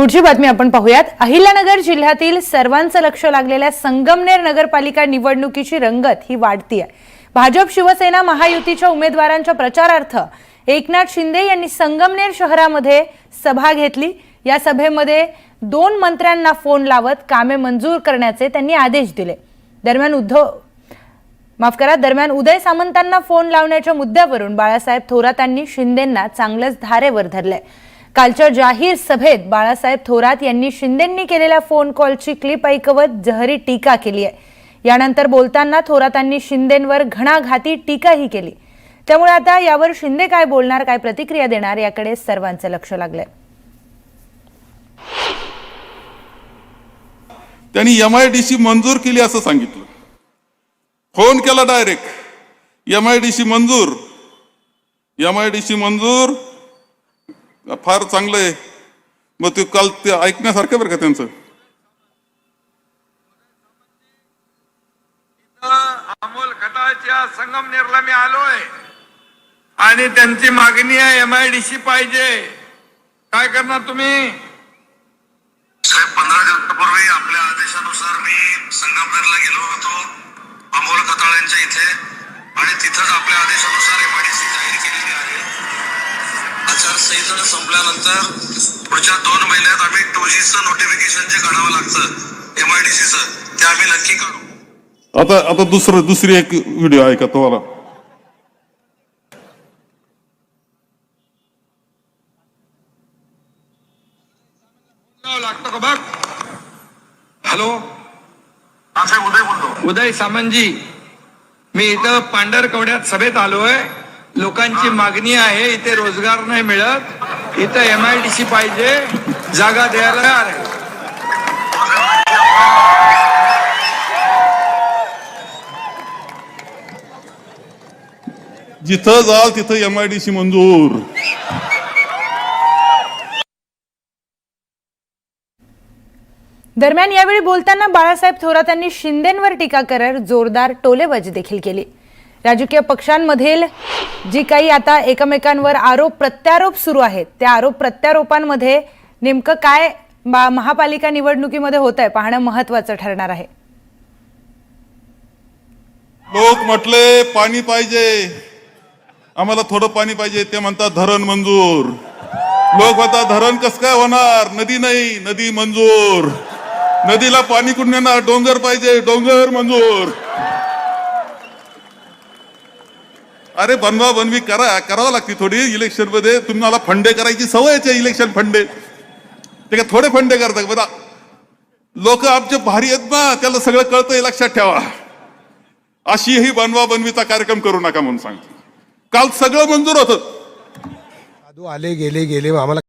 पुढची बातमी आपण पाहूयात। अहिल्यानगर जिल्ह्यातील सर्वांचं लक्ष लागलेल्या संगमनेर नगरपालिका निवडणुकीची रंगत ही वाढती आहे। भाजप शिवसेना महायुतीच्या उमेदवारांच्या प्रचारार्थ एकनाथ शिंदे यांनी संगमनेर शहरामध्ये सभा घेतली। या सभेमध्ये 2 मंत्र्यांना फोन लावत कामे मंजूर करण्याचे त्यांनी आदेश दिले। दरम्यान उदय सामंतांना फोन लावण्याच्या मुद्द्यावरून बाळासाहेब थोरातांनी शिंदेंना चांगलंच धारेवर धरले। कालच्या जाहीर सभेत बाळासाहेब थोरात यांनी शिंदेंनी केलेल्या फोन कॉलची क्लिप ऐकवत जहरी टीका केली आहे। यानंतर बोलताना थोरातांनी शिंदेंवर घणाघाती टीकाही केली। त्यामुळे आता यावर शिंदे काय बोलणार, काय प्रतिक्रिया देणार याकडे सर्वांचे लक्ष लागले। त्यांनी MIDC मंजूर केली असं सांगितलं, फोन केला डायरेक्ट, MIDC मंजूर फार चांगलं आहे। मग ते काल ते ऐकण्यासारखं बरं का त्यांचं। अमोल खताळच्या संगमनेरला मी आलोय आणि त्यांची मागणी आहे MIDC पाहिजे। काय करणार तुम्ही? 15 दिवसापूर्वी आपल्या आदेशानुसार मी संगमनेरला गेलो होतो अमोल खताळ्यांच्या इथे, आणि तिथंच आपल्या आदेशानुसार MIDC जाहीर केलेली आहे। आचारसंहिता संपल्यानंतर पुढच्या 2 महिन्यात आम्ही 2Gचं नोटिफिकेशन जे काढावं लागतं MIDCचं, ते आम्ही नक्की काढू। आता दुसरी एक व्हिडिओ आहे का तुम्हाला? लागतो का बघ? हॅलो, उदय बोलतो। उदय सामंतजी, मी इथं पांढरकवड्यात सभेत आलोय। लोकांची मागणी आहे, इथे रोजगार नाही मिळत, इथं MIDC पाहिजे, जागा द्यायला तयार आहे। जिथं जाल तिथं MIDC मंजूर। दरम्यान यावेळी बोलताना बाळासाहेब थोरातांनी शिंदेंवर टीका करत जोरदार टोलेबाजी देखील केली। राजकीय पक्षांमधील जी काही आता एकमेकांवर आरोप प्रत्यारोप सुरू आहेत, त्या आरोप प्रत्यारोपांमध्ये नेमकं काय महापालिका निवडणुकीमध्ये होतंय पाहणं महत्त्वाचं ठरणार आहे। लोक म्हटले पाणी पाहिजे, आम्हाला थोडं पाणी पाहिजे, ते म्हणतात धरण मंजूर। लोक म्हणतात धरण कसं काय होणार, नदी नाही, नदी मंजूर। नदीला पाणी कुठून येणार, डोंगर पाहिजे, डोंगर मंजूर। अरे बनवा बनवी करावं लागते थोडी। इलेक्शन मध्ये तुम्हाला फंडे करायची सवयच आहे, इलेक्शन फंडे ते का थोडे फंडे करतात बघा। लोक आमचे भारी आहेत ना, त्याला सगळं कळतंय, लक्षात ठेवा। अशीही बनवा बनवीचा कार्यक्रम करू नका म्हणून सांगतो। काल सगळं मंजूर होतं। आले गेले आम्हाला